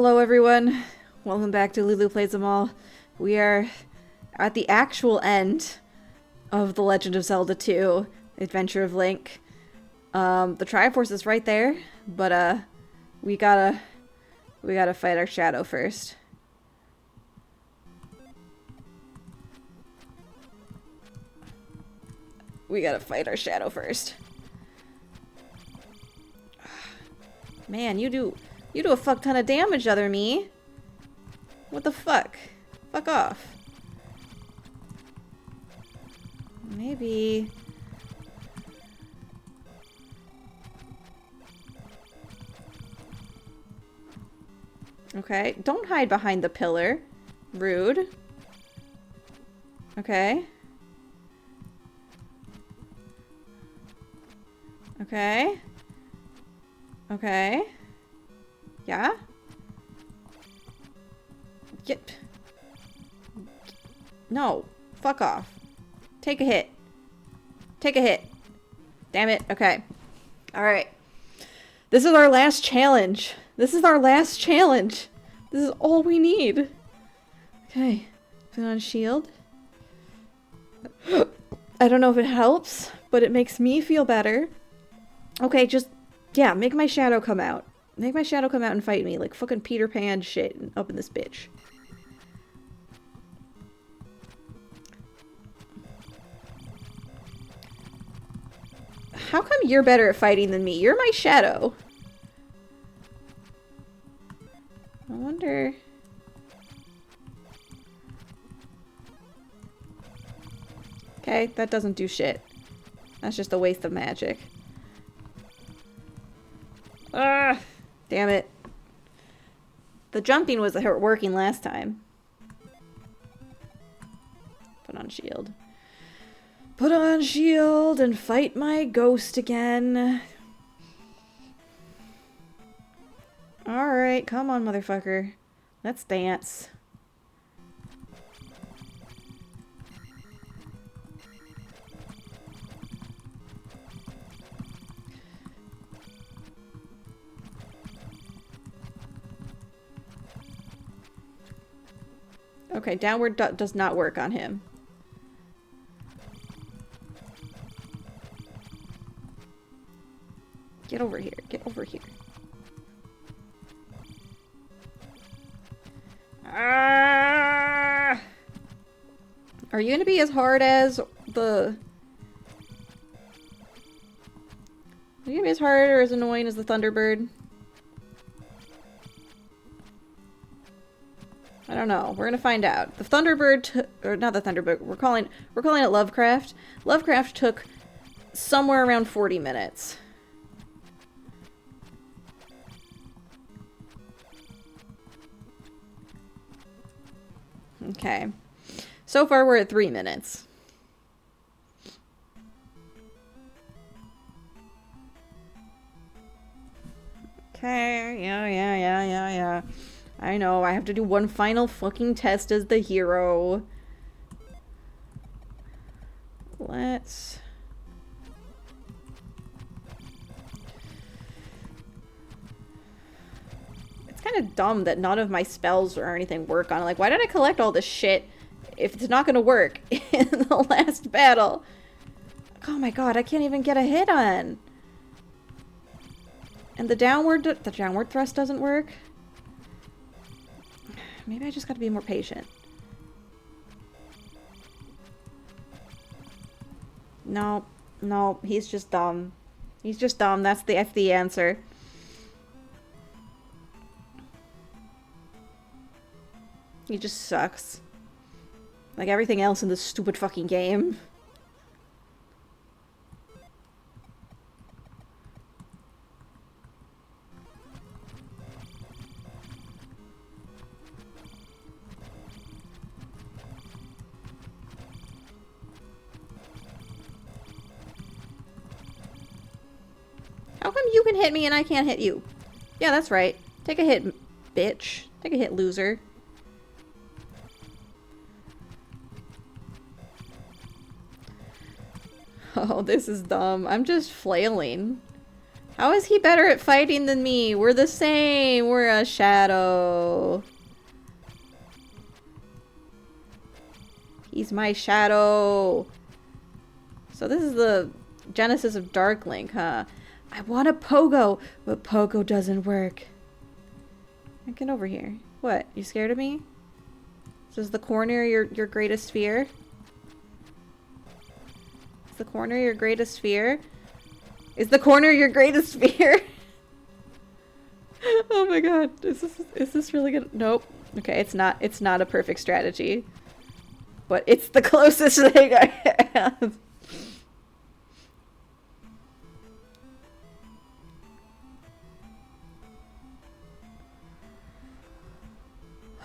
Hello everyone, welcome back to Lulu Plays Them All. We are at the actual end of The Legend of Zelda 2, Adventure of Link. The Triforce is right there, but we gotta fight our shadow first. We gotta fight our shadow first. Man, you do a fuck ton of damage, other me. What the fuck? Fuck off. Maybe... Okay, don't hide behind the pillar. Rude. Okay. Okay. Okay. Yeah? Get... No. Fuck off. Take a hit. Take a hit. Damn it. Okay. Alright. This is our last challenge. This is our last challenge. This is all we need. Okay. Put on shield. I don't know if it helps, but it makes me feel better. Okay, just... Yeah, make my shadow come out. Make my shadow come out and fight me, like fucking Peter Pan shit up in this bitch. How come you're better at fighting than me? You're my shadow. I wonder... Okay, that doesn't do shit. That's just a waste of magic. Ah, damn it. The jumping was working last time. Put on shield. Put on shield and fight my ghost again. Alright, come on, motherfucker. Let's dance. Okay, downward does not work on him. Get over here. Get over here. Ah! Are you gonna be as hard as the... Are you gonna be as hard or as annoying as the Thunderbird? I don't know. We're gonna find out. The Thunderbird, or not the Thunderbird. We're calling it Lovecraft. Lovecraft took somewhere around 40 minutes. Okay. So far we're at 3 minutes. Okay. Yeah. I know, I have to do one final fucking test as the hero. Let's... It's kind of dumb that none of my spells or anything work on it. Like, why did I collect all this shit if it's not gonna work in the last battle? Oh my god, I can't even get a hit on. And the downward thrust doesn't work? Maybe I just gotta be more patient. No, he's just dumb. He's just dumb. That's the answer. He just sucks. Like everything else in this stupid fucking game. How come you can hit me and I can't hit you? Yeah, that's right. Take a hit, bitch. Take a hit, loser. Oh, this is dumb. I'm just flailing. How is he better at fighting than me? We're the same. We're a shadow. He's my shadow. So this is the genesis of Dark Link, huh? I want a pogo, but pogo doesn't work. Get over here. What? You scared of me? Is the corner your greatest fear? Is the corner your greatest fear? Is the corner your greatest fear? Oh my god. Is this really good? Nope. Okay, it's not a perfect strategy. But it's the closest thing I have.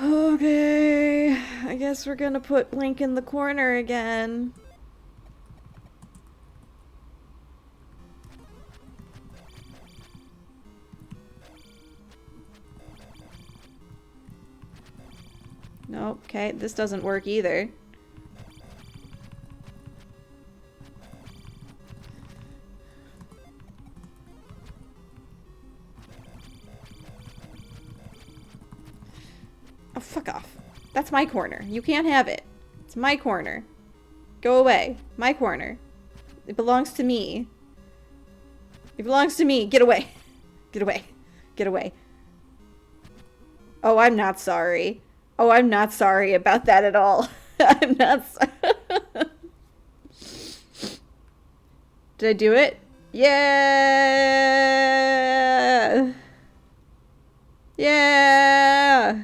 Okay, I guess we're gonna put Link in the corner again. Nope, okay, this doesn't work either. Oh, fuck off. That's my corner. You can't have it. It's my corner. Go away. My corner. It belongs to me. It belongs to me. Get away. Get away. Get away. Oh, I'm not sorry. Oh, I'm not sorry about that at all. I'm not sorry. Did I do it? Yeah! Yeah!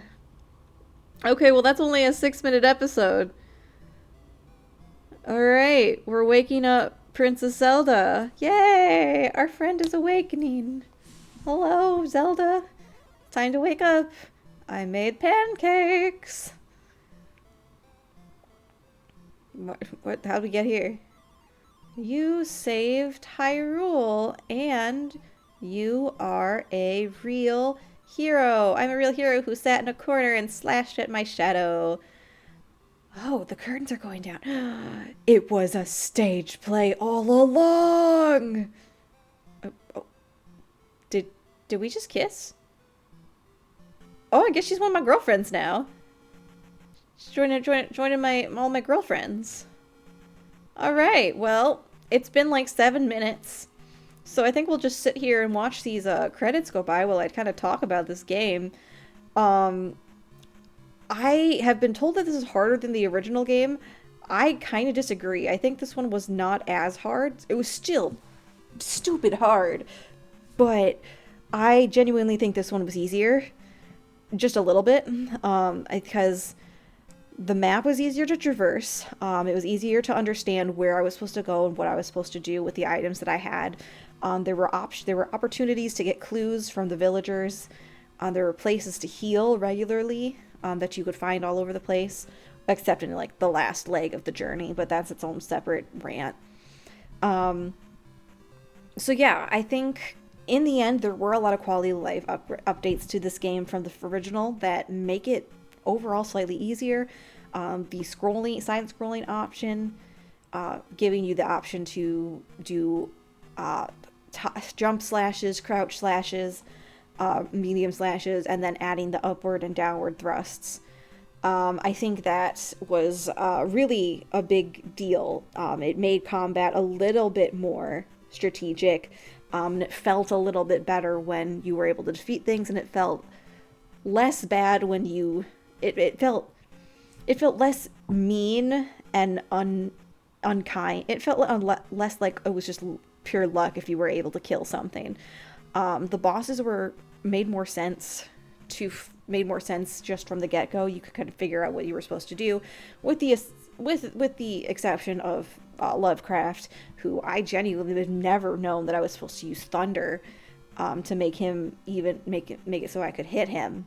Okay, well that's only a 6-minute episode. Alright, we're waking up Princess Zelda. Yay! Our friend is awakening. Hello, Zelda. Time to wake up. I made pancakes. What? How'd we get here? You saved Hyrule, and you are a real hero. I'm a real hero who sat in a corner and slashed at my shadow. Oh, the curtains are going down. It was a stage play all along. Oh. Did we just kiss? Oh, I guess she's one of my girlfriends now. She's joining all my girlfriends. Alright, well, it's been like 7 minutes. So I think we'll just sit here and watch these credits go by while I kind of talk about this game. I have been told that this is harder than the original game. I kind of disagree. I think this one was not as hard. It was still stupid hard. But I genuinely think this one was easier. Just a little bit. Because the map was easier to traverse. It was easier to understand where I was supposed to go and what I was supposed to do with the items that I had. There were opportunities to get clues from the villagers. There were places to heal regularly that you could find all over the place, except in like the last leg of the journey, but that's its own separate rant. So yeah, I think in the end there were a lot of quality of life updates to this game from the original that make it overall slightly easier. The silent scrolling option, giving you the option to do jump slashes, crouch slashes, medium slashes, and then adding the upward and downward thrusts. I think that was really a big deal. It made combat a little bit more strategic, and it felt a little bit better when you were able to defeat things, and it felt less bad when you... It felt less mean and unkind. It felt less like it was just pure luck if you were able to kill something. The bosses made more sense just from the get-go. You could kind of figure out what you were supposed to do, with the exception of Lovecraft, who I genuinely would have never known that I was supposed to use thunder to make him make it so I could hit him.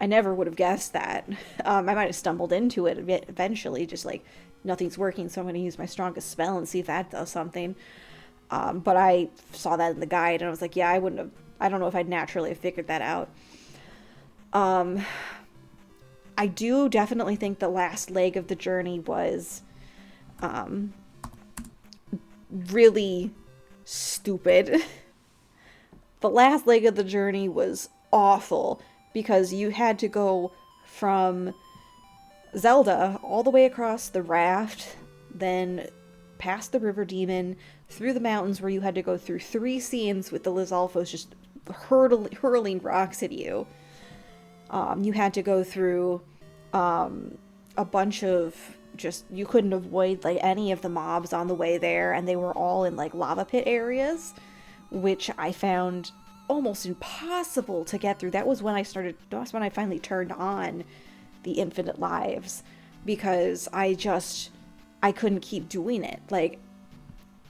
I never would have guessed that. I might have stumbled into it eventually, just like nothing's working, so I'm going to use my strongest spell and see if that does something. But I saw that in the guide and I was like, yeah, I don't know if I'd naturally have figured that out. I do definitely think the last leg of the journey was really stupid. the last leg of the journey was awful because you had to go from Zelda all the way across the raft, then past the river demon, through the mountains where you had to go through 3 scenes with the Lizalfos just hurling rocks at you. You had to go through a bunch of just, you couldn't avoid like any of the mobs on the way there, and they were all in like lava pit areas, which I found almost impossible to get through. That's when I finally turned on the infinite lives, because I couldn't keep doing it. Like,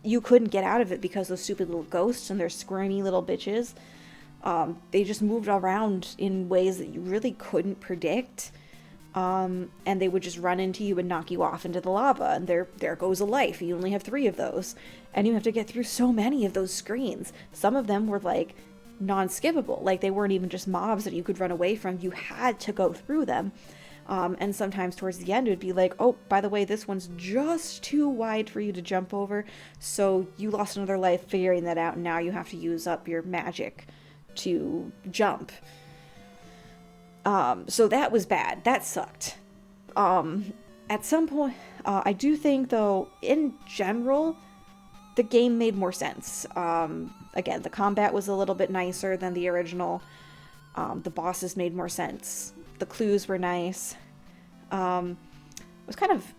you couldn't get out of it because those stupid little ghosts and their squirmy little bitches, they just moved around in ways that you really couldn't predict. And they would just run into you and knock you off into the lava, and there goes a life. You only have 3 of those, and you have to get through so many of those screens. Some of them were like non-skippable, like they weren't even just mobs that you could run away from. You had to go through them. And sometimes towards the end it would be like, oh, by the way, this one's just too wide for you to jump over, so you lost another life figuring that out, and now you have to use up your magic to jump. So that was bad. That sucked. At some point, I do think, though, in general, the game made more sense. Again, the combat was a little bit nicer than the original. The bosses made more sense. The clues were nice. I was kind of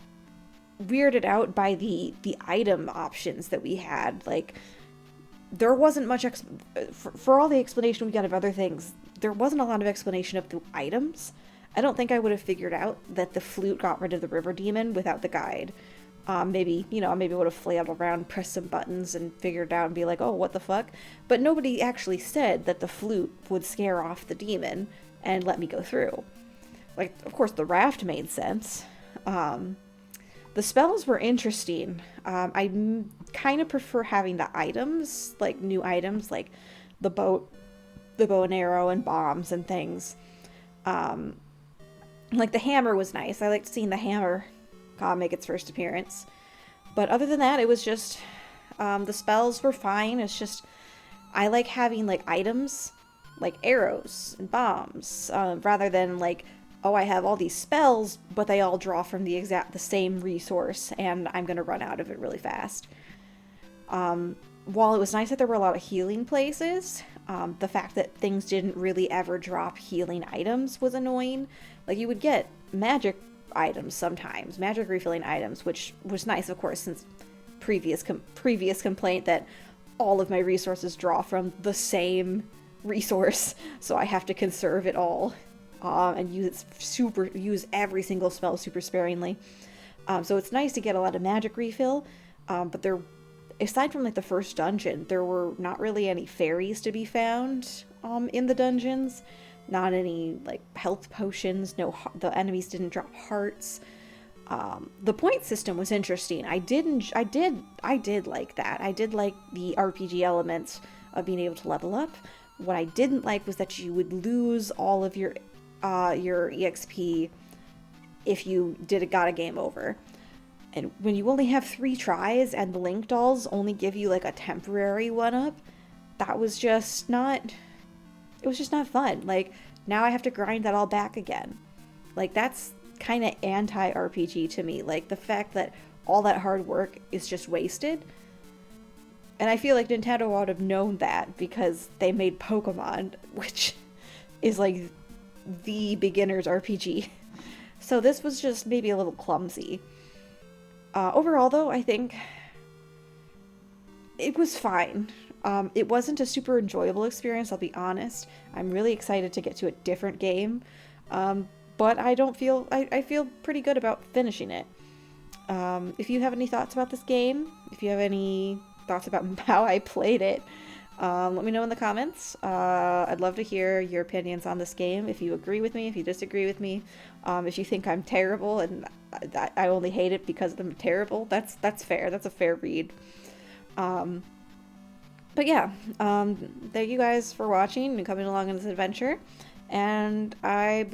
weirded out by the item options that we had. Like, there wasn't much, for all the explanation we got of other things, there wasn't a lot of explanation of the items. I don't think I would have figured out that the flute got rid of the river demon without the guide. Maybe would have flailed around, pressed some buttons, and figured it out and be like, oh, what the fuck? But nobody actually said that the flute would scare off the demon and let me go through. Like, of course, the raft made sense. The spells were interesting. I kind of prefer having the items, like new items, like the bow and arrow and bombs and things. Like the hammer was nice. I liked seeing the hammer make its first appearance. But other than that, it was just, the spells were fine. It's just, I like having like items, like arrows and bombs, rather than like, oh, I have all these spells, but they all draw from the same resource, and I'm gonna run out of it really fast. While it was nice that there were a lot of healing places, the fact that things didn't really ever drop healing items was annoying. Like, you would get magic items sometimes, magic refilling items, which was nice, of course, since previous complaint that all of my resources draw from the same resource, so I have to conserve it all. And use every single spell super sparingly. So it's nice to get a lot of magic refill, but aside from like the first dungeon, there were not really any fairies to be found in the dungeons. Not any like health potions. No, the enemies didn't drop hearts. The point system was interesting. I did like that. I did like the RPG elements of being able to level up. What I didn't like was that you would lose all of your EXP if you got a game over. And when you only have 3 tries and the Link dolls only give you like a temporary 1-up, it was just not fun. Like, now I have to grind that all back again. Like, that's kind of anti-RPG to me. Like, the fact that all that hard work is just wasted. And I feel like Nintendo would have known that because they made Pokemon, which is like the beginner's RPG. So this was just maybe a little clumsy. Overall, though, I think it was fine. It wasn't a super enjoyable experience, I'll be honest. I'm really excited to get to a different game. But I feel pretty good about finishing it. If you have any thoughts about this game, if you have any thoughts about how I played it, let me know in the comments. I'd love to hear your opinions on this game. If you agree with me, if you disagree with me, if you think I'm terrible and I only hate it because I'm terrible, that's fair. That's a fair read. But yeah, thank you guys for watching and coming along on this adventure. And I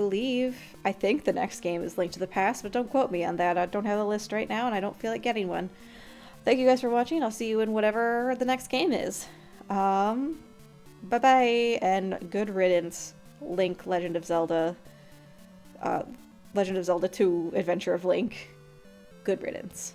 think the next game is Link to the Past, but don't quote me on that. I don't have a list right now and I don't feel like getting one. Thank you guys for watching. I'll see you in whatever the next game is. bye-bye, and good riddance, Link, Legend of Zelda. Legend of Zelda 2, Adventure of Link. Good riddance.